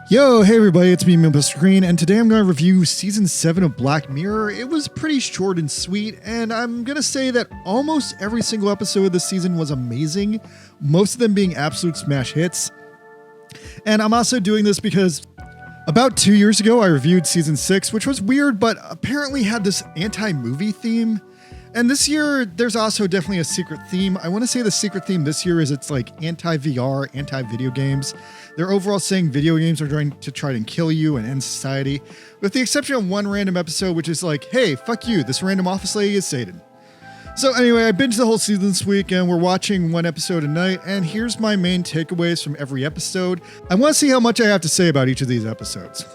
Yo, hey everybody, it's me, Mr. Green, and today I'm going to review Season 7 of Black Mirror. It was pretty short and sweet, and I'm going to say that almost every single episode of this season was amazing, most of them being absolute smash hits. And I'm also doing this because about 2 years ago, I reviewed Season 6, which was weird, but apparently had this anti-movie theme. And this year, there's also definitely a secret theme. I want to say the secret theme this year is it's like anti-VR, anti-video games. They're overall saying video games are trying to try and kill you and end society, with the exception of one random episode, which is like, hey, fuck you, this random office lady is Satan. So anyway, I binged the whole season this week, and we're watching one episode a night, and here's my main takeaways from every episode. I want to see how much I have to say about each of these episodes.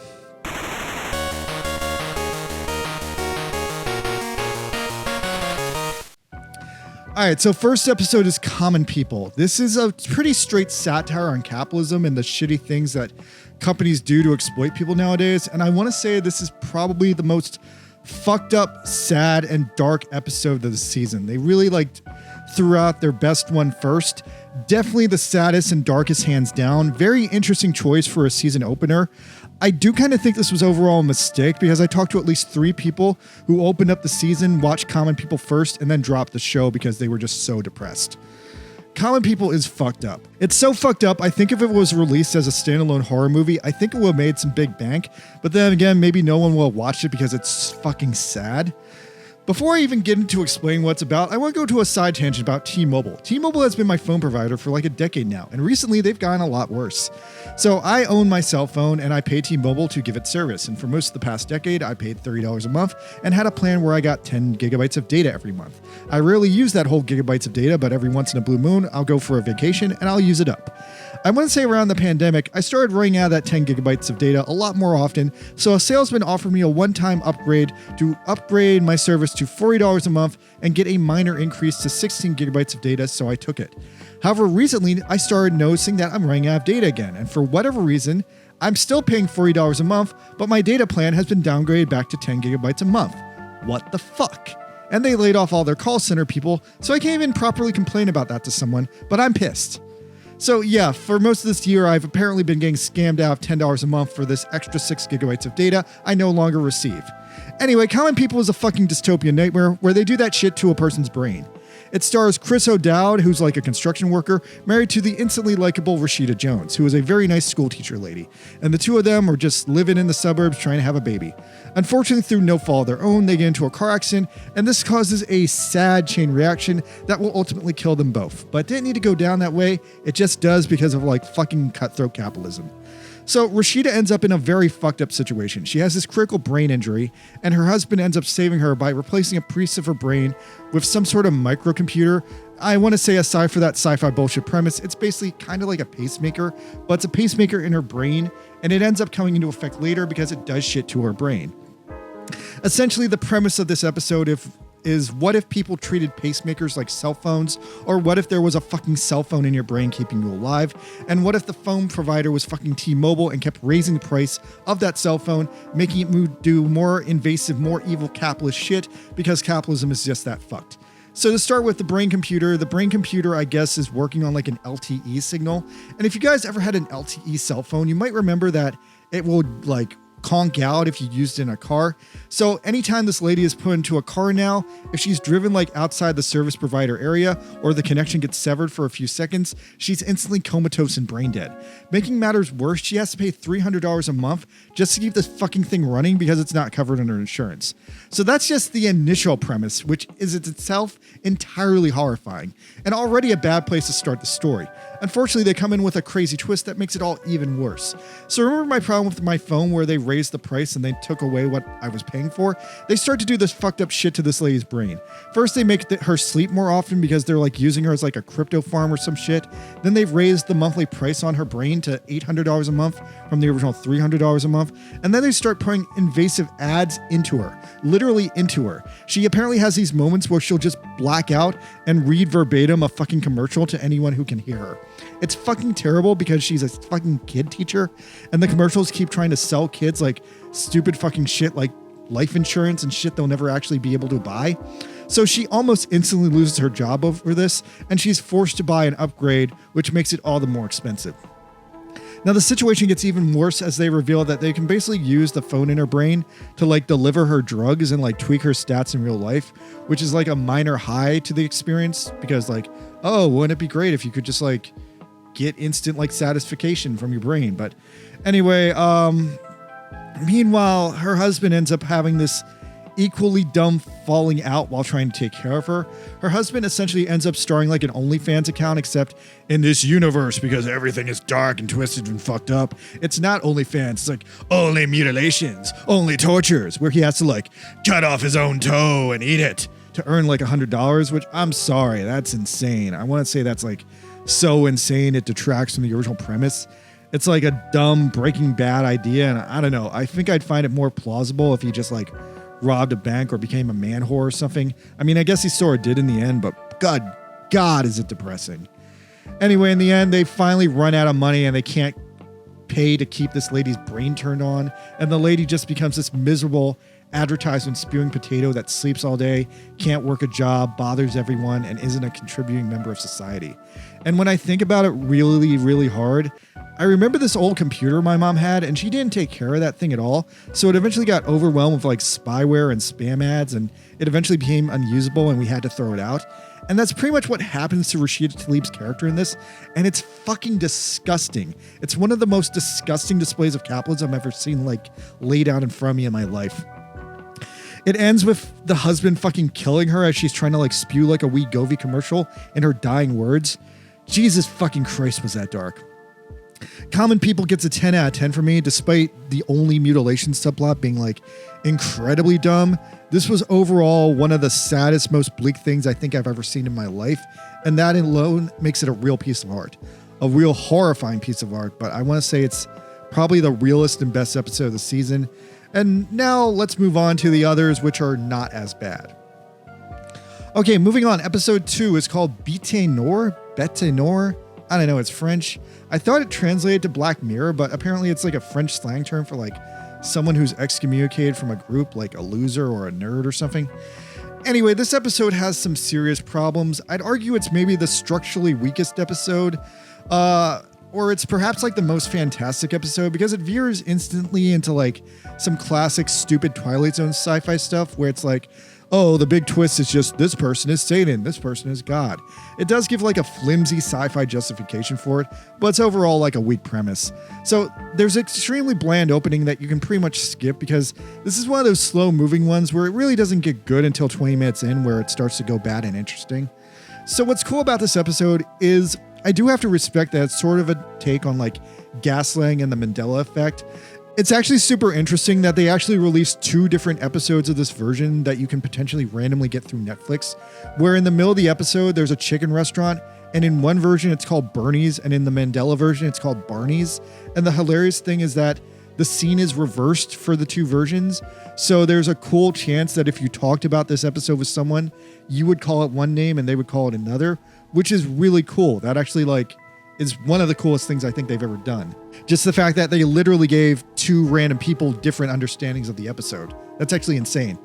All right, so first episode is Common People. This is a pretty straight satire on capitalism and the shitty things that companies do to exploit people nowadays. And I want to say this is probably the most fucked up, sad, and dark episode of the season. They really threw out their best one first. Definitely the saddest and darkest, hands down. Very interesting choice for a season opener. I do kind of think this was overall a mistake because I talked to at least 3 people who opened up the season, watched Common People first, and then dropped the show because they were just so depressed. Common People is fucked up. It's so fucked up, I think if it was released as a standalone horror movie, I think it would have made some big bank, but then again, maybe no one will watch it because it's fucking sad. Before I even get into explaining what it's about, I want to go to a side tangent about T-Mobile. T-Mobile has been my phone provider for like a decade now, and recently they've gotten a lot worse. So I own my cell phone and I pay T-Mobile to give it service, and for most of the past decade, I paid $30 a month and had a plan where I got 10 gigabytes of data every month. I rarely use that whole gigabytes of data, but every once in a blue moon, I'll go for a vacation and I'll use it up. I want to say around the pandemic, I started running out of that 10 gigabytes of data a lot more often, so a salesman offered me a one-time upgrade to upgrade my service to $40 a month and get a minor increase to 16 gigabytes of data, so I took it. However, recently, I started noticing that I'm running out of data again, and for whatever reason, I'm still paying $40 a month, but my data plan has been downgraded back to 10 gigabytes a month. What the fuck? And they laid off all their call center people, so I can't even properly complain about that to someone, but I'm pissed. So yeah, for most of this year, I've apparently been getting scammed out of $10 a month for this extra 6 gigabytes of data I no longer receive. Anyway, Common People is a fucking dystopian nightmare where they do that shit to a person's brain. It stars Chris O'Dowd, who's like a construction worker, married to the instantly likable Rashida Jones, who is a very nice school teacher lady. And the two of them are just living in the suburbs trying to have a baby. Unfortunately, through no fault of their own, they get into a car accident, and this causes a sad chain reaction that will ultimately kill them both. But it didn't need to go down that way, it just does because of fucking cutthroat capitalism. So Rashida ends up in a very fucked up situation. She has this critical brain injury, and her husband ends up saving her by replacing a piece of her brain with some sort of microcomputer. I want to say, aside for that sci-fi bullshit premise, it's basically kind of like a pacemaker, but it's a pacemaker in her brain, and it ends up coming into effect later because it does shit to her brain. Essentially, the premise of this episode is what if people treated pacemakers like cell phones, or what if there was a fucking cell phone in your brain keeping you alive, and what if the phone provider was fucking T-Mobile and kept raising the price of that cell phone, making it do more invasive, more evil capitalist shit because capitalism is just that fucked. So to start with the brain computer, I guess, is working on like an LTE signal. And if you guys ever had an LTE cell phone, you might remember that it will conk out if you used it in a car. So anytime this lady is put into a car now, if she's driven outside the service provider area or the connection gets severed for a few seconds, she's instantly comatose and brain dead. Making matters worse, she has to pay $300 a month just to keep this fucking thing running because it's not covered under insurance. So that's just the initial premise, which is itself entirely horrifying and already a bad place to start the story. Unfortunately, they come in with a crazy twist that makes it all even worse. So remember my problem with my phone where they raised the price and they took away what I was paying for? They start to do this fucked up shit to this lady's brain. First, they make her sleep more often because they're using her as a crypto farm or some shit. Then they've raised the monthly price on her brain to $800 a month from the original $300 a month. And then they start putting invasive ads into her, literally into her. She apparently has these moments where she'll just black out and read verbatim a fucking commercial to anyone who can hear her. It's fucking terrible because she's a fucking kid teacher, and the commercials keep trying to sell kids stupid fucking shit like life insurance and shit they'll never actually be able to buy. So she almost instantly loses her job over this, and she's forced to buy an upgrade, which makes it all the more expensive. Now the situation gets even worse as they reveal that they can basically use the phone in her brain to like deliver her drugs and like tweak her stats in real life, which is like a minor high to the experience because like, oh, wouldn't it be great if you could just like get instant like satisfaction from your brain? But anyway, meanwhile, her husband ends up having this equally dumb falling out while trying to take care of her. Her husband essentially ends up starting like an OnlyFans account, except in this universe, because everything is dark and twisted and fucked up, it's not OnlyFans. It's like only mutilations, only tortures, where he has to like cut off his own toe and eat it to earn like $100, which I'm sorry, that's insane. I want to say that's like so insane it detracts from the original premise. It's like a dumb Breaking Bad idea, and I don't know. I think I'd find it more plausible if he just like robbed a bank or became a man whore or something. I mean, I guess he sort of did in the end, but God, is it depressing. Anyway, in the end, they finally run out of money and they can't pay to keep this lady's brain turned on. And the lady just becomes this miserable advertisement spewing potato that sleeps all day, can't work a job, bothers everyone, and isn't a contributing member of society. And when I think about it really, really hard, I remember this old computer my mom had, and she didn't take care of that thing at all. So it eventually got overwhelmed with like spyware and spam ads, and it eventually became unusable and we had to throw it out. And that's pretty much what happens to Rashida Tlaib's character in this. And it's fucking disgusting. It's one of the most disgusting displays of capitalism I've ever seen like laid out in front of me in my life. It ends with the husband fucking killing her as she's trying to like spew like a Wegovy commercial in her dying words. Jesus fucking Christ, was that dark. Common People gets a 10 out of 10 for me, despite the only mutilation subplot being like incredibly dumb. This was overall one of the saddest, most bleak things I think I've ever seen in my life. And that alone makes it a real piece of art, a real horrifying piece of art. But I want to say it's probably the realest and best episode of the season. And now let's move on to the others, which are not as bad. Okay, moving on. Episode 2 is called Bete Noire. Bete Noire. I don't know, it's French. I thought it translated to Black Mirror, but apparently it's like a French slang term for like someone who's excommunicated from a group, like a loser or a nerd or something. Anyway, this episode has some serious problems. I'd argue it's maybe the structurally weakest episode, or it's perhaps like the most fantastic episode because it veers instantly into like some classic stupid Twilight Zone sci-fi stuff where it's like, oh, the big twist is just this person is Satan, this person is God. It does give like a flimsy sci-fi justification for it, but it's overall like a weak premise. So there's an extremely bland opening that you can pretty much skip because this is one of those slow moving ones where it really doesn't get good until 20 minutes in where it starts to go bad and interesting. So what's cool about this episode is I do have to respect that it's sort of a take on like gaslighting and the Mandela effect. It's actually super interesting that they actually released 2 different episodes of this version that you can potentially randomly get through Netflix, where in the middle of the episode, there's a chicken restaurant, and in one version, it's called Bernie's, and in the Mandela version, it's called Barney's. And the hilarious thing is that the scene is reversed for the 2 versions. So there's a cool chance that if you talked about this episode with someone, you would call it one name and they would call it another, which is really cool. That actually like is one of the coolest things I think they've ever done. Just the fact that they literally gave 2 random people different understandings of the episode. That's actually insane.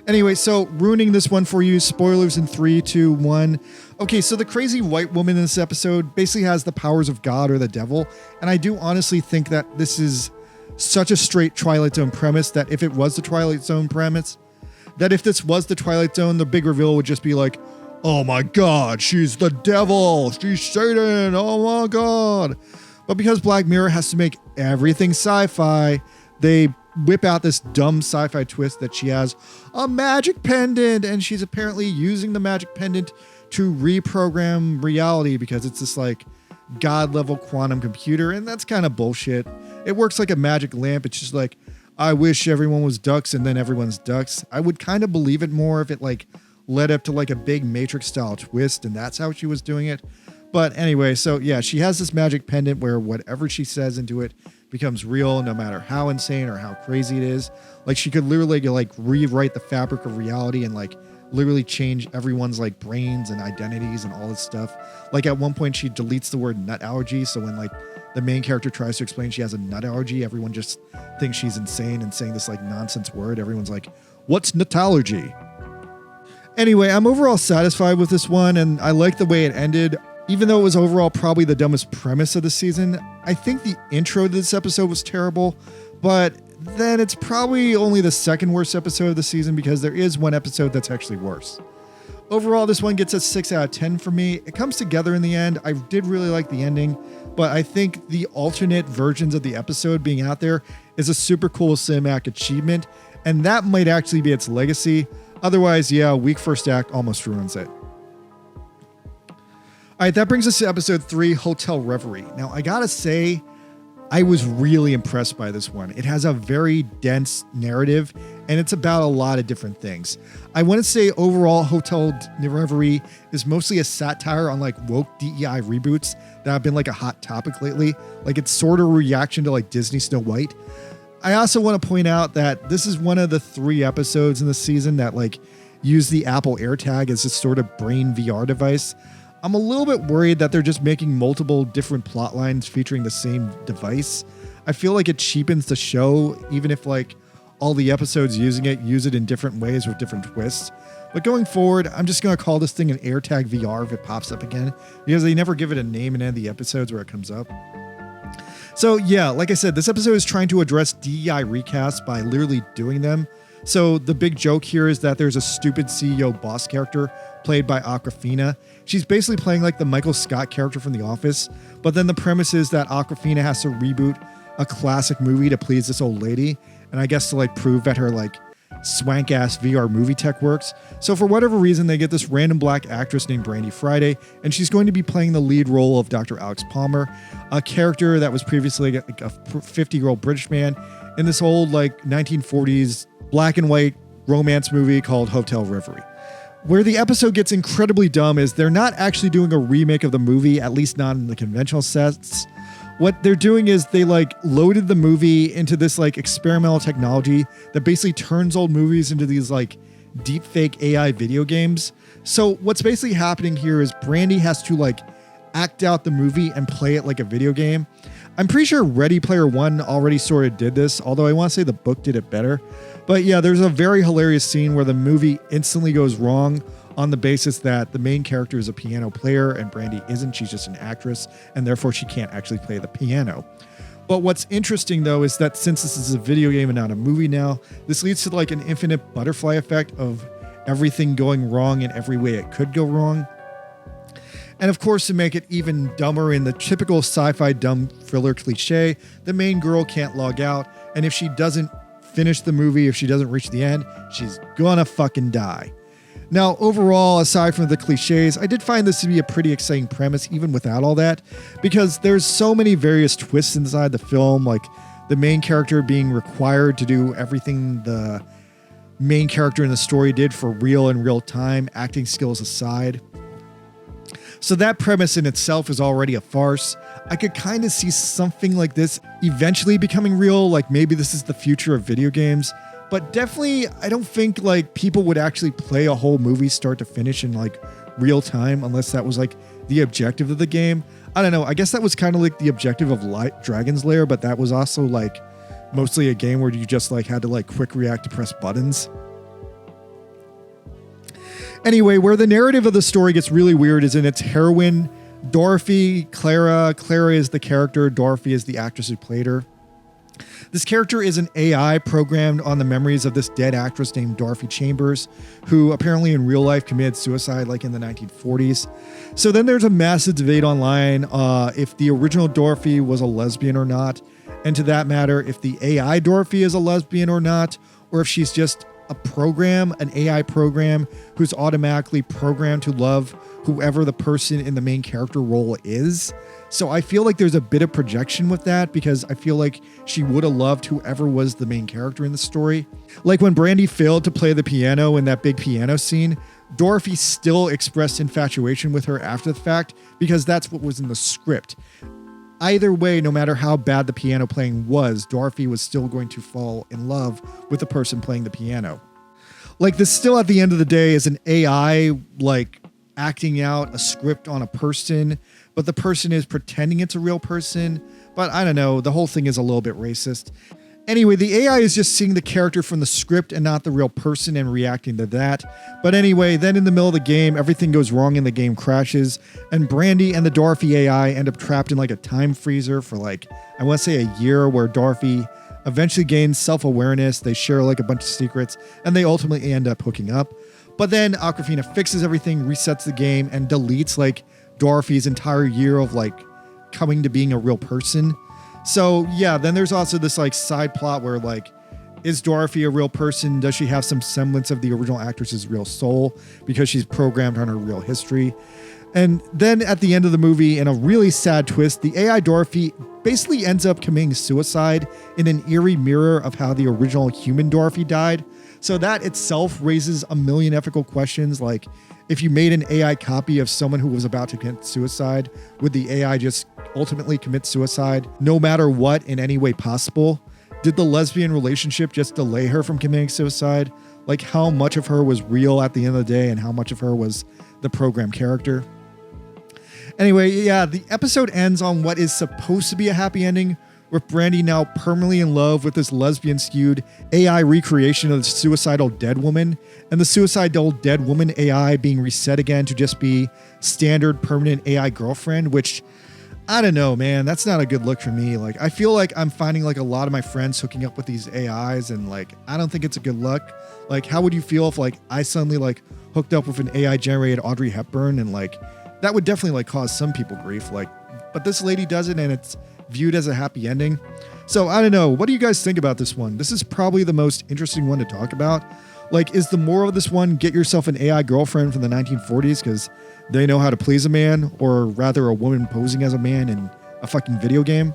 Anyway, so ruining this one for you. Spoilers in 3, 2, 1. Okay, so the crazy white woman in this episode basically has the powers of God or the devil. And I do honestly think that this is such a straight Twilight Zone premise that if it was the Twilight Zone premise, that if this was the Twilight Zone, the big reveal would just be like, oh my God, she's the devil. She's Satan. Oh my God. But because Black Mirror has to make everything sci-fi, they whip out this dumb sci-fi twist that she has a magic pendant and she's apparently using the magic pendant to reprogram reality because it's this like God level quantum computer. And that's kind of bullshit. It works like a magic lamp. It's just like, I wish everyone was ducks and then everyone's ducks. I would kind of believe it more if it like led up to like a big Matrix style twist and that's how she was doing it. But anyway, so yeah, she has this magic pendant where whatever she says into it becomes real no matter how insane or how crazy it is. Like she could literally like rewrite the fabric of reality and like literally change everyone's like brains and identities and all this stuff. Like at one point she deletes the word nut allergy. So when like the main character tries to explain she has a nut allergy, everyone just thinks she's insane and saying this like nonsense word. Everyone's like, what's nut allergy? Anyway, I'm overall satisfied with this one and I like the way it ended. Even though it was overall probably the dumbest premise of the season, I think the intro to this episode was terrible, but then it's probably only the second worst episode of the season because there is one episode that's actually worse. Overall, this one gets a 6 out of 10 for me. It comes together in the end. I did really like the ending, but I think the alternate versions of the episode being out there is a super cool cinematic achievement, and that might actually be its legacy. Otherwise, yeah, weak first act almost ruins it. All right, that brings us to episode 3, Hotel Reverie. Now, I gotta say, I was really impressed by this one. It has a very dense narrative, and it's about a lot of different things. I want to say overall, Hotel Reverie is mostly a satire on like woke DEI reboots that have been like a hot topic lately. Like it's sort of a reaction to like Disney Snow White. I also want to point out that this is one of the 3 episodes in the season that like use the Apple AirTag as a sort of brain VR device. I'm a little bit worried that they're just making multiple different plot lines featuring the same device. I feel like it cheapens the show, even if like all the episodes using it use it in different ways with different twists. But going forward, I'm just going to call this thing an AirTag VR if it pops up again, because they never give it a name in any of the episodes where it comes up. So yeah, like I said, this episode is trying to address DEI recasts by literally doing them. So the big joke here is that there's a stupid CEO boss character played by Awkwafina. She's basically playing like the Michael Scott character from The Office, but then the premise is that Awkwafina has to reboot a classic movie to please this old lady, and I guess to like prove that her like swank ass VR movie tech works. So for whatever reason, they get this random black actress named Brandy Friday, and she's going to be playing the lead role of Dr. Alex Palmer, a character that was previously like a 50-year-old British man in this old like 1940s black and white romance movie called Hotel Reverie. Where the episode gets incredibly dumb is they're not actually doing a remake of the movie, at least not in the conventional sense. What they're doing is they like loaded the movie into this like experimental technology that basically turns old movies into these like deep fake AI video games. So what's basically happening here is Brandy has to like act out the movie and play it like a video game. I'm pretty sure Ready Player One already sort of did this, although I want to say the book did it better. But yeah, there's a very hilarious scene where the movie instantly goes wrong on the basis that the main character is a piano player and Brandy isn't. She's just an actress, and therefore she can't actually play the piano. But what's interesting though is that since this is a video game and not a movie now, this leads to like an infinite butterfly effect of everything going wrong in every way it could go wrong. And of course, to make it even dumber in the typical sci-fi dumb thriller cliche, the main girl can't log out, and if she doesn't finish the movie, if she doesn't reach the end, she's gonna fucking die. Now, overall, aside from the cliches, I did find this to be a pretty exciting premise, even without all that, because there's so many various twists inside the film, like the main character being required to do everything the main character in the story did for real in real time, acting skills aside. So that premise in itself is already a farce. I could kind of see something like this eventually becoming real, like maybe this is the future of video games. But definitely, I don't think like people would actually play a whole movie start to finish in like real time unless that was like the objective of the game. I don't know. I guess that was kind of like the objective of Dragon's Lair, but that was also like mostly a game where you just like had to like quick react to press buttons. Anyway, where the narrative of the story gets really weird is in its heroine, Dorothy Clara. Clara is the character. Dorothy is the actress who played her. This character is an AI programmed on the memories of this dead actress named Dorothy Chambers, who apparently in real life committed suicide like in the 1940s. So then there's a massive debate online if the original Dorothy was a lesbian or not. And to that matter, if the AI Dorothy is a lesbian or not, or if she's just a program, an AI program who's automatically programmed to love whoever the person in the main character role is. So I feel like there's a bit of projection with that because I feel like she would have loved whoever was the main character in the story. Like when Brandy failed to play the piano in that big piano scene, Dorothy still expressed infatuation with her after the fact because that's what was in the script. Either way, no matter how bad the piano playing was, Dorothy was still going to fall in love with the person playing the piano. Like this still at the end of the day is an AI like acting out a script on a person, but the person is pretending it's a real person. But I don't know, the whole thing is a little bit racist. Anyway, the AI is just seeing the character from the script and not the real person and reacting to that. But anyway, then in the middle of the game, everything goes wrong and the game crashes. And Brandy and the Dorothy AI end up trapped in like a time freezer for like, I want to say a year, where Dorothy eventually gains self-awareness. They share like a bunch of secrets and they ultimately end up hooking up. But then Awkwafina fixes everything, resets the game, and deletes like Dorothy's entire year of like coming to being a real person. So yeah, then there's also this like side plot where like, is Dorothy a real person? Does she have some semblance of the original actress's real soul because she's programmed on her real history? And then at the end of the movie, in a really sad twist, the AI Dorothy basically ends up committing suicide in an eerie mirror of how the original human Dorothy died. So that itself raises a million ethical questions, like if you made an AI copy of someone who was about to commit suicide, would the AI just ultimately commit suicide no matter what in any way possible? Did the lesbian relationship just delay her from committing suicide? Like how much of her was real at the end of the day and how much of her was the program character? Anyway, yeah, the episode ends on what is supposed to be a happy ending, with Brandy now permanently in love with this lesbian-skewed AI recreation of the suicidal dead woman, and the suicidal dead woman AI being reset again to just be standard permanent AI girlfriend, which, I don't know, man, that's not a good look for me. Like, I feel like I'm finding like a lot of my friends hooking up with these AIs, and like, I don't think it's a good look. Like, how would you feel if like I suddenly like hooked up with an AI generated Audrey Hepburn, and like, that would definitely like cause some people grief. Like, but this lady does it and it's viewed as a happy ending. So I don't know. What do you guys think about this one? This is probably the most interesting one to talk about. Like, is the moral of this one, get yourself an AI girlfriend from the 1940s because they know how to please a man, or rather a woman posing as a man in a fucking video game?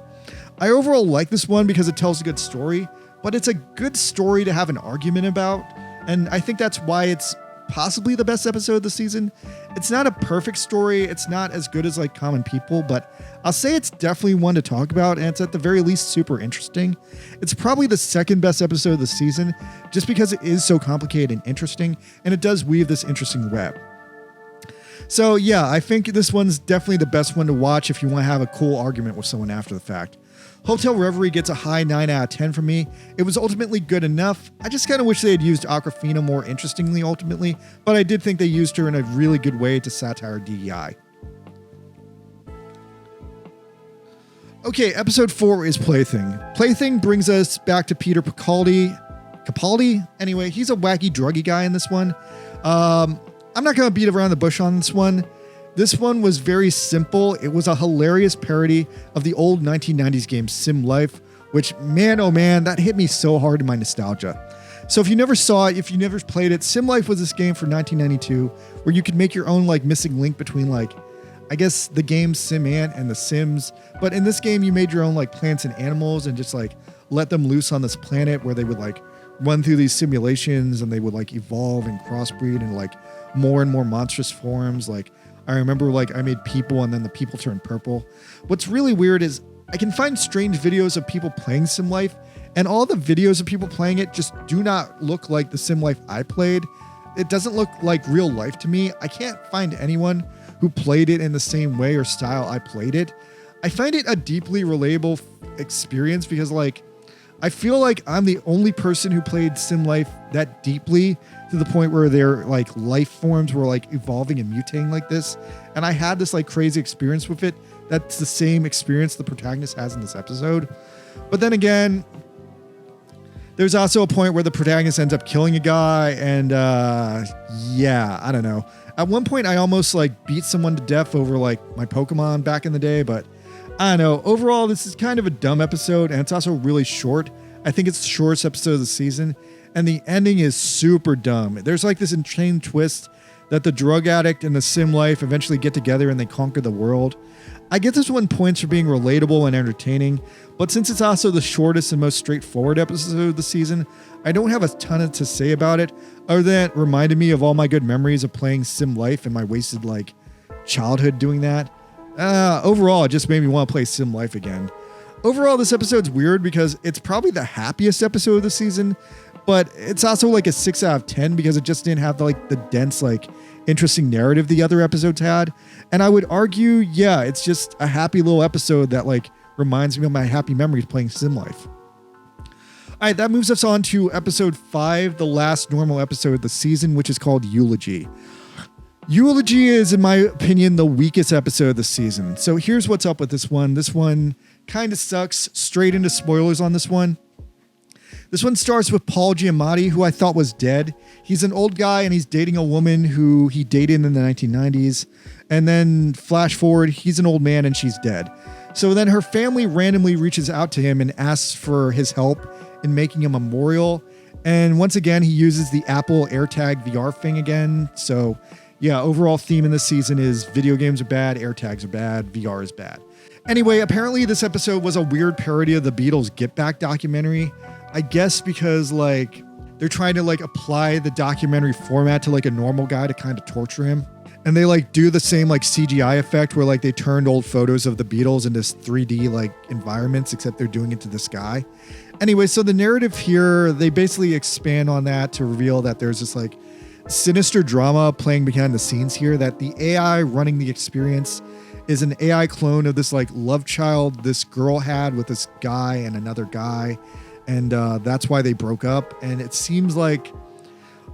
I overall like this one because it tells a good story, but it's a good story to have an argument about. And I think that's why it's possibly the best episode of the season. It's not a perfect story. It's not as good as like Common People, but I'll say it's definitely one to talk about, and it's at the very least super interesting. It's probably the second best episode of the season just because it is so complicated and interesting, and it does weave this interesting web. So yeah, I think this one's definitely the best one to watch if you want to have a cool argument with someone after the fact. Hotel Reverie gets a high 9 out of 10 from me. It was ultimately good enough. I just kind of wish they had used Awkwafina more interestingly ultimately, but I did think they used her in a really good way to satire DEI. Okay, episode 4 is Plaything. Plaything brings us back to Peter Capaldi? Anyway, he's a wacky druggy guy in this one. I'm not going to beat around the bush on this one. This one was very simple. It was a hilarious parody of the old 1990s game Sim Life, which, man, oh man, that hit me so hard in my nostalgia. So if you never saw it, if you never played it, Sim Life was this game for 1992 where you could make your own like missing link between like, I guess the game Sim Ant and the Sims. But in this game, you made your own like plants and animals and just like let them loose on this planet where they would like run through these simulations and they would like evolve and crossbreed in like more and more monstrous forms. Like, I remember like I made people and then the people turned purple. What's really weird is I can find strange videos of people playing Sim Life, and all the videos of people playing it just do not look like the Sim Life I played. It doesn't look like real life to me. I can't find anyone who played it in the same way or style I played it. I find it a deeply relatable experience because like I feel like I'm the only person who played Sim Life that deeply to the point where their like life forms were like evolving and mutating like this. And I had this like crazy experience with it. That's the same experience the protagonist has in this episode. But then again, there's also a point where the protagonist ends up killing a guy. And yeah, I don't know. At one point, I almost like beat someone to death over like my Pokemon back in the day. But I don't know. Overall, this is kind of a dumb episode. And it's also really short. I think it's the shortest episode of the season. And the ending is super dumb. There's like this insane twist that the drug addict and the Sim Life eventually get together and they conquer the world. I get this one points for being relatable and entertaining, but since it's also the shortest and most straightforward episode of the season, I don't have a ton to say about it, other than it reminded me of all my good memories of playing Sim Life and my wasted like childhood doing that. Overall, it just made me want to play Sim Life again. Overall, this episode's weird because it's probably the happiest episode of the season, but it's also like a 6 out of 10 because it just didn't have the dense, like interesting narrative the other episodes had. And I would argue, yeah, it's just a happy little episode that like reminds me of my happy memories playing Sim Life. All right, that moves us on to episode 5, the last normal episode of the season, which is called Eulogy. Eulogy is, in my opinion, the weakest episode of the season. So here's what's up with this one. This one kind of sucks. Straight into spoilers on this one. This one starts with Paul Giamatti, who I thought was dead. He's an old guy and he's dating a woman who he dated in the 1990s. And then flash forward, he's an old man and she's dead. So then her family randomly reaches out to him and asks for his help in making a memorial. And once again, he uses the Apple AirTag VR thing again. So yeah, overall theme in this season is video games are bad, AirTags are bad, VR is bad. Anyway, apparently this episode was a weird parody of the Beatles Get Back documentary. I guess because like they're trying to like apply the documentary format to like a normal guy to kind of torture him. And they like do the same like CGI effect where like they turned old photos of the Beatles into 3D like environments, except they're doing it to the sky. Anyway, so the narrative here, they basically expand on that to reveal that there's this like sinister drama playing behind the scenes here, that the AI running the experience is an AI clone of this like love child this girl had with this guy and another guy. And that's why they broke up. And it seems like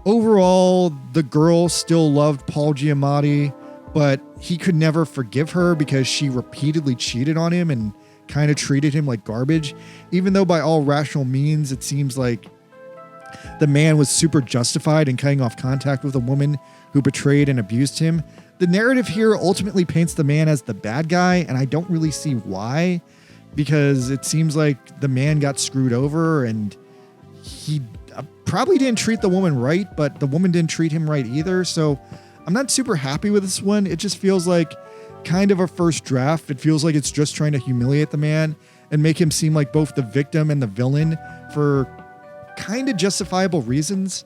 overall, the girl still loved Paul Giamatti, but he could never forgive her because she repeatedly cheated on him and kind of treated him like garbage, even though by all rational means, it seems like the man was super justified in cutting off contact with a woman who betrayed and abused him. The narrative here ultimately paints the man as the bad guy, and I don't really see why, because it seems like the man got screwed over and he probably didn't treat the woman right, but the woman didn't treat him right either. So I'm not super happy with this one. It just feels like kind of a first draft. It feels like it's just trying to humiliate the man and make him seem like both the victim and the villain for kind of justifiable reasons.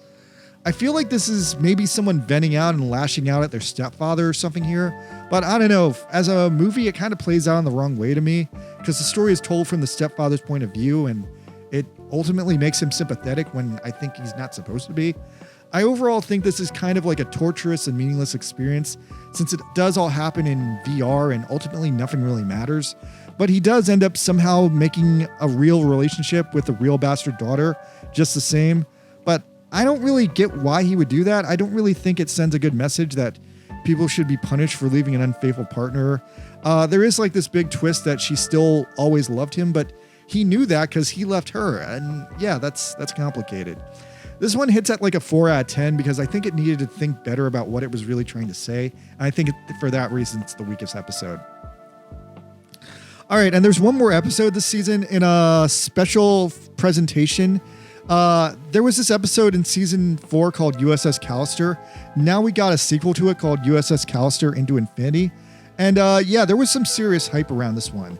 I feel like this is maybe someone venting out and lashing out at their stepfather or something here, but I don't know. As a movie, it kind of plays out in the wrong way to me because the story is told from the stepfather's point of view and it ultimately makes him sympathetic when I think he's not supposed to be. I overall think this is kind of like a torturous and meaningless experience since it does all happen in VR and ultimately nothing really matters. But he does end up somehow making a real relationship with the real bastard daughter just the same. But I don't really get why he would do that. I don't really think it sends a good message that people should be punished for leaving an unfaithful partner. There is like this big twist that she still always loved him, but he knew that because he left her. And yeah, that's complicated. This one hits at like a 4 out of 10 because I think it needed to think better about what it was really trying to say. And I think for that reason, it's the weakest episode. All right, and there's one more episode this season in a special presentation. There was this episode in season 4 called USS Callister. Now we got a sequel to it called USS Callister Into Infinity. And yeah, there was some serious hype around this one.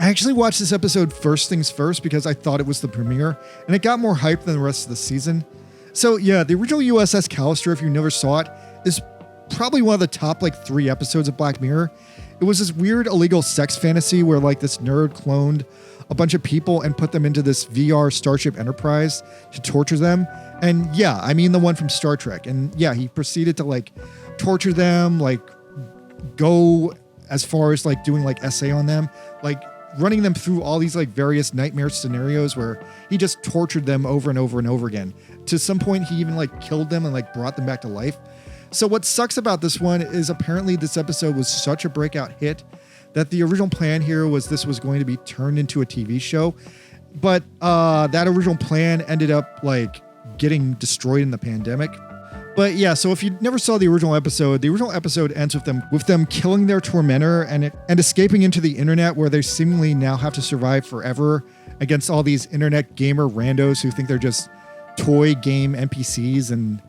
I actually watched this episode first things first because I thought it was the premiere, and it got more hype than the rest of the season. So yeah, the original USS Callister, if you never saw it, is probably one of the top like 3 episodes of Black Mirror. It was this weird illegal sex fantasy where like this nerd cloned a bunch of people and put them into this VR Starship Enterprise to torture them. And yeah, I mean the one from Star Trek. And yeah, he proceeded to like torture them, like go as far as like doing like essay on them, like running them through all these like various nightmare scenarios where he just tortured them over and over and over again. To some point, he even like killed them and like brought them back to life. So what sucks about this one is apparently this episode was such a breakout hit that the original plan here was this was going to be turned into a TV show. But that original plan ended up like getting destroyed in the pandemic. But yeah, so if you never saw the original episode ends with them killing their tormentor and escaping into the internet where they seemingly now have to survive forever against all these internet gamer randos who think they're just toy game NPCs and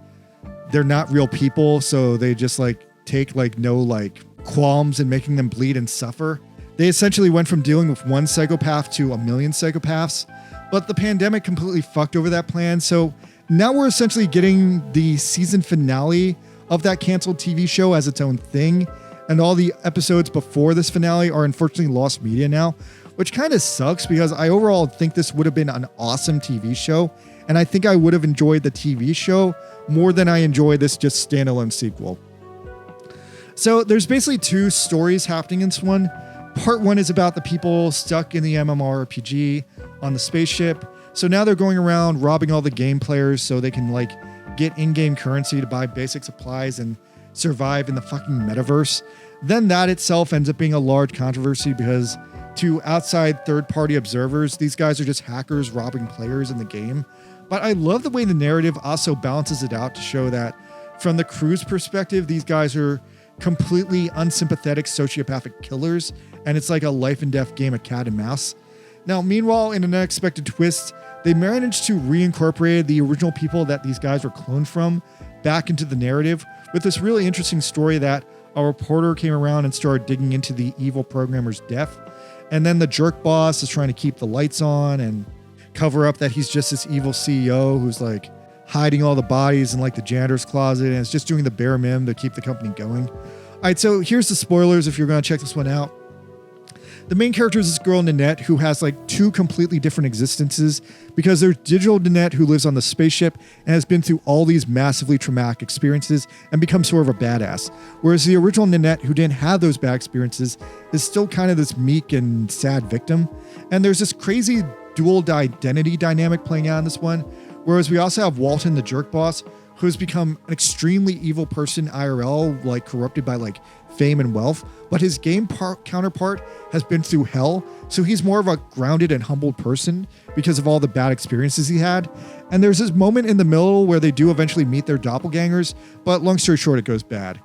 they're not real people. So they just like take like no like qualms in making them bleed and suffer. They essentially went from dealing with one psychopath to a million psychopaths, but the pandemic completely fucked over that plan. So now we're essentially getting the season finale of that canceled TV show as its own thing. And all the episodes before this finale are unfortunately lost media now, which kind of sucks because I overall think this would have been an awesome TV show. And I think I would have enjoyed the TV show more than I enjoy this just standalone sequel. So there's basically 2 stories happening in this one. Part 1 is about the people stuck in the MMORPG on the spaceship. So now they're going around robbing all the game players so they can like get in-game currency to buy basic supplies and survive in the fucking metaverse. Then that itself ends up being a large controversy because to outside third-party observers, these guys are just hackers robbing players in the game. But I love the way the narrative also balances it out to show that from the crew's perspective, these guys are completely unsympathetic sociopathic killers, and it's like a life and death game of cat and mouse. Now, meanwhile, in an unexpected twist, they managed to reincorporate the original people that these guys were cloned from back into the narrative with this really interesting story that a reporter came around and started digging into the evil programmer's death. And then the jerk boss is trying to keep the lights on and cover up that he's just this evil CEO who's like hiding all the bodies in like the janitor's closet and is just doing the bare minimum to keep the company going. All right, so here's the spoilers if you're going to check this one out. The main character is this girl, Nanette, who has like two completely different existences because there's digital Nanette who lives on the spaceship and has been through all these massively traumatic experiences and becomes sort of a badass. Whereas the original Nanette, who didn't have those bad experiences, is still kind of this meek and sad victim. And there's this crazy dual identity dynamic playing out in this one. Whereas we also have Walton, the jerk boss, who has become an extremely evil person IRL, like corrupted by like fame and wealth, but his game counterpart has been through hell, so he's more of a grounded and humbled person because of all the bad experiences he had. And there's this moment in the middle where they do eventually meet their doppelgangers, but long story short, it goes bad.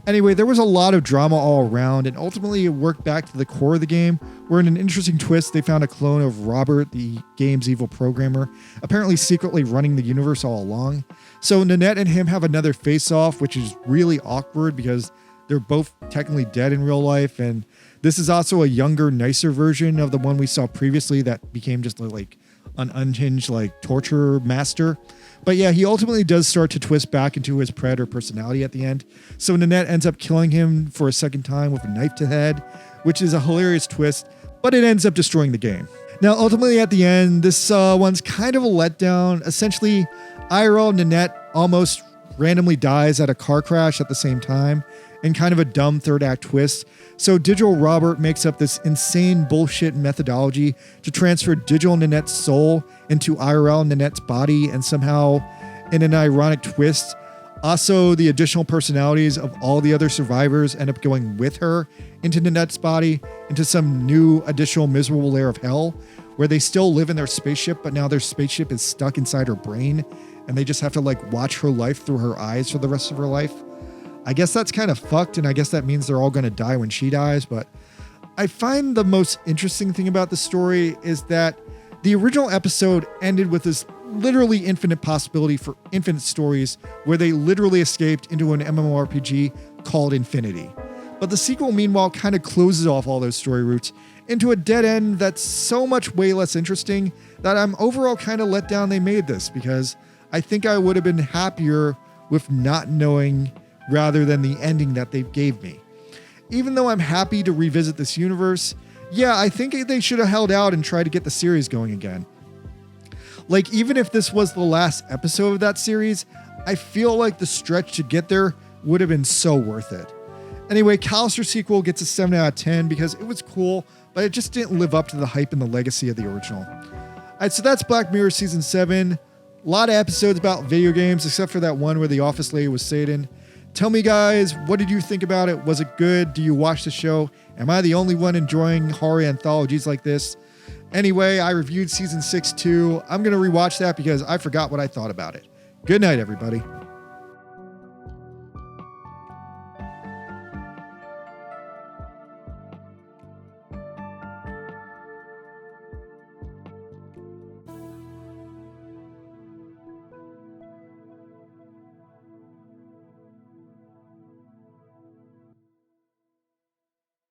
Anyway, there was a lot of drama all around, and ultimately it worked back to the core of the game, where in an interesting twist, they found a clone of Robert, the game's evil programmer, apparently secretly running the universe all along. So Nanette and him have another face-off, which is really awkward because they're both technically dead in real life, and this is also a younger, nicer version of the one we saw previously that became just like an unhinged like torture master. But yeah, he ultimately does start to twist back into his predator personality at the end. So Nanette ends up killing him for a second time with a knife to the head, which is a hilarious twist, but it ends up destroying the game. Now, ultimately at the end, this one's kind of a letdown. Essentially, IRL Nanette almost randomly dies at a car crash at the same time, and kind of a dumb third act twist. So Digital Robert makes up this insane bullshit methodology to transfer Digital Nanette's soul into IRL Nanette's body, and somehow, in an ironic twist, also the additional personalities of all the other survivors end up going with her into Nanette's body, into some new additional miserable layer of hell, where they still live in their spaceship, but now their spaceship is stuck inside her brain, and they just have to like watch her life through her eyes for the rest of her life. I guess that's kind of fucked, and I guess that means they're all going to die when she dies, but I find the most interesting thing about the story is that the original episode ended with this literally infinite possibility for infinite stories where they literally escaped into an MMORPG called Infinity. But the sequel, meanwhile, kind of closes off all those story routes into a dead end that's so much way less interesting that I'm overall kind of let down they made this, because I think I would have been happier with not knowing rather than the ending that they gave me. Even though I'm happy to revisit this universe, yeah, I think they should have held out and tried to get the series going again. Like, even if this was the last episode of that series, I feel like the stretch to get there would have been so worth it. Anyway, Callister sequel gets a 7 out of 10 because it was cool, but it just didn't live up to the hype and the legacy of the original. Alright, so that's Black Mirror Season 7. A lot of episodes about video games, except for that one where the office lady was Satan. Tell me, guys, what did you think about it? Was it good? Do you watch the show? Am I the only one enjoying horror anthologies like this? Anyway, I reviewed Season 6 too. I'm going to rewatch that because I forgot what I thought about it. Good night, everybody.